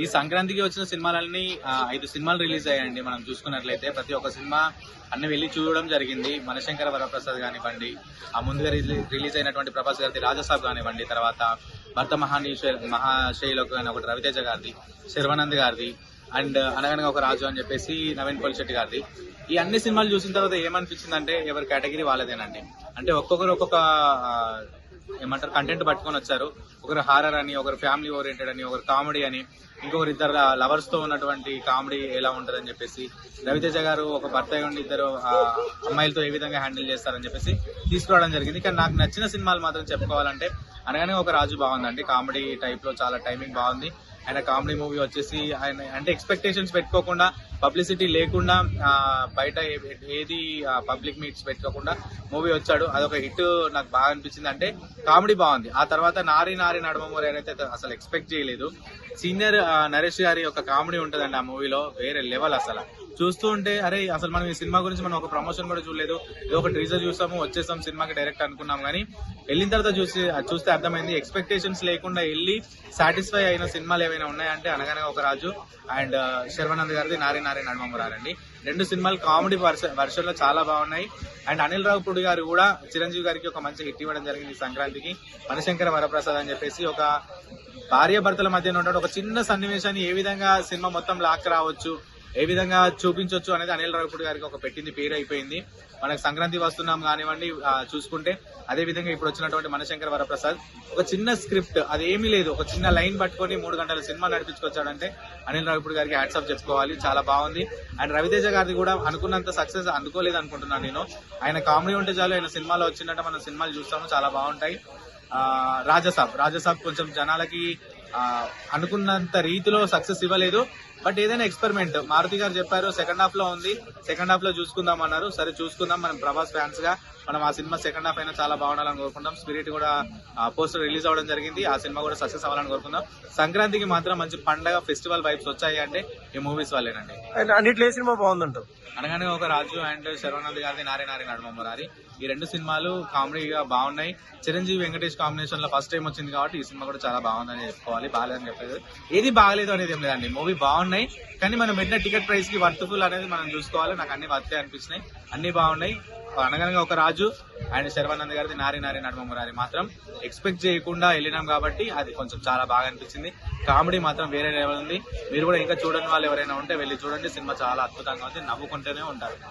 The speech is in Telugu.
ఈ సంక్రాంతికి వచ్చిన సినిమాలన్నీ 5 సినిమాలు రిలీజ్ అయ్యాయండి. మనం చూసుకున్నట్లయితే ప్రతి ఒక్క సినిమా అన్ని వెళ్ళి చూడడం జరిగింది. మనశంకర వరప్రసాద్ కానివ్వండి, ఆ ముందుగా రిలీజ్ అయినటువంటి ప్రభాస్ గారి రాజసాబ్ కానివ్వండి, తర్వాత భర్త మహాశైలకు అని ఒకటి రవితేజ గారిది, శర్వానంద్ గారిది, అండ్ అనగనగా ఒక రాజు అని చెప్పేసి నవీన్ పోలిశెట్టి గారిది. ఈ అన్ని సినిమాలు చూసిన తర్వాత ఏమనిపించిందంటే ఎవరి కేటగిరీ వాళ్ళదేనండి. అంటే ఒక్కొక్కరు ఒక్కొక్క ఏమంటారు కంటెంట్ పట్టుకొని వచ్చారు. ఒకరు హారర్ అని, ఒకరు ఫ్యామిలీ ఓరియంటెడ్ అని, ఒకరు కామెడీ అని, ఇంకొకరు ఇద్దరు లవర్స్ తో ఉన్నటువంటి కామెడీ ఎలా ఉంటదని చెప్పేసి, రవితేజ గారు ఒక భర్త ఉండి ఇద్దరు అమ్మాయిలతో ఏ విధంగా హ్యాండిల్ చేస్తారని చెప్పేసి తీసుకురావడం జరిగింది. కానీ నాకు నచ్చిన సినిమాలు మాత్రం చెప్పుకోవాలంటే అనగానే ఒక రాజు బాగుందండి. కామెడీ టైప్ లో చాలా టైమింగ్ బాగుంది. ఆయన కామెడీ మూవీ వచ్చేసి ఆయన అంటే ఎక్స్పెక్టేషన్స్ పెట్టుకోకుండా, పబ్లిసిటీ లేకుండా, బయట ఏది పబ్లిక్ మీట్స్ పెట్టుకోకుండా మూవీ వచ్చాడు. అదొక హిట్ నాకు బాగా అనిపించింది. అంటే కామెడీ బాగుంది. ఆ తర్వాత నారి నారి నడమమూరి అయితే అసలు ఎక్స్పెక్ట్ చేయలేదు. సీనియర్ నరేష్ గారి యొక్క కామెడీ ఉంటదండి ఆ మూవీలో, వేరే లెవెల్. అసలు చూస్తూ ఉంటే అరే అసలు మనం ఈ సినిమా గురించి మనం ఒక ప్రమోషన్ కూడా చూడలేదు, ఏదో ఒక టీజర్ చూసాము వచ్చేసాం సినిమాకి డైరెక్ట్ అనుకున్నాం. కానీ వెళ్ళిన తర్వాత చూస్తే అర్థమైంది, ఎక్స్పెక్టేషన్స్ లేకుండా వెళ్ళి సాటిస్ఫై అయిన సినిమాలు ఏమైనా ఉన్నాయంటే అనగానే ఒక రాజు అండ్ శర్వానంద్ గారిది నారి నారి నడమమూరారండి. 2 సినిమాలు కామెడీ వర్షన్ లో చాలా బాగున్నాయి. అండ్ అనిల్ రావిపూడి గారు కూడా చిరంజీవి గారికి ఒక మంచి హిట్ ఇవ్వడం జరిగింది సంక్రాంతికి. మనశంకర వరప్రసాద్ అని చెప్పేసి ఒక భార్య భర్తల మధ్య ఉన్నటువంటి ఒక చిన్న సన్నివేశాన్ని ఏ విధంగా సినిమా మొత్తం లాక్ రావచ్చు, ఏ విధంగా చూపించవచ్చు అనేది అనిల్ రావిపూడి గారికి ఒక పెట్టింది పేరు అయిపోయింది. మనకు సంక్రాంతి వస్తున్నాం కానివ్వండి చూసుకుంటే, అదే విధంగా ఇప్పుడు వచ్చినటువంటి మనశంకర వరప్రసాద్ ఒక చిన్న స్క్రిప్ట్, అది ఏమీ లేదు, ఒక చిన్న లైన్ పట్టుకొని 3 గంటల సినిమా నడిపించుకొచ్చాడంటే అనిల్ రావిపూడి గారికి హ్యాట్స్ ఆఫ్ చెప్పుకోవాలి. చాలా బాగుంది. అండ్ రవితేజ గారిది కూడా అనుకున్నంత సక్సెస్ అందుకోలేదు అనుకుంటున్నాను నేను. ఆయన కామెడీ ఉంటే చాలు, ఆయన సినిమాలో వచ్చిందంటే మనం సినిమాలు చూస్తాము, చాలా బాగుంటాయి. రాజసాబ్ కొంచెం జనాలకి అనుకున్నంత రీతిలో సక్సెస్ ఇవ్వలేదు. బట్ ఏదైనా ఎక్స్పెరిమెంట్, మారుతి గారు చెప్పారు సెకండ్ హాఫ్ లో ఉంది, సెకండ్ హాఫ్ లో చూసుకుందాం అన్నారు. సరే చూసుకుందాం. మనం ప్రభాస్ ఫ్యాన్స్ గా మనం ఆ సినిమా సెకండ్ హాఫ్ అయినా చాలా బాగుండాలని కోరుకుంటాం. స్పిరిట్ కూడా పోస్టర్ రిలీజ్ అవ్వడం జరిగింది. ఆ సినిమా కూడా సక్సెస్ అవ్వాలని కోరుకుందాం. సంక్రాంతికి మాత్రం మంచి పండగ ఫెస్టివల్ వైబ్స్ వచ్చాయి అంటే ఈ మూవీస్ వాళ్ళేనండి. అన్నిట్లో సినిమా బాగుందంటారు. అనగానే ఒక రాజు అండ్ శర్వానంద్ గారిది నారి నారి నడమమూరారి, ఈ 2 సినిమాలు కామెడీగా బాగున్నాయి. చిరంజీవి వెంకటేష్ కాంబినేషన్ లో ఫస్ట్ టైం వచ్చింది కాబట్టి ఈ సినిమా కూడా చాలా బాగుందని చెప్పుకోవాలి. బాగాలేదని చెప్పలేదు, ఏది బాగలేదు అనేది ఏం లేదండి. మూవీ బాగున్నాయి, కానీ మనం పెట్టిన టికెట్ ప్రైస్ కి వర్త్ఫుల్ అనేది మనం చూసుకోవాలి. నాకు అన్ని వర్తే అనిపించినాయి, అన్ని బాగున్నాయి. అనగనగా ఒక రాజు అండ్ శర్వానంద్ గారిది నారి నారి నడమమూరారి మాత్రం ఎక్స్పెక్ట్ చేయకుండా వెళ్ళినాం కాబట్టి అది కొంచెం చాలా బాగా అనిపించింది. కామెడీ మాత్రం వేరే లెవెల్ ఉంది. మీరు కూడా ఇంకా చూడని వాళ్ళు ఎవరైనా ఉంటే వెళ్ళి చూడండి. సినిమా చాలా అద్భుతంగా ఉంది, నవ్వుకుంటూనే ఉంటారు.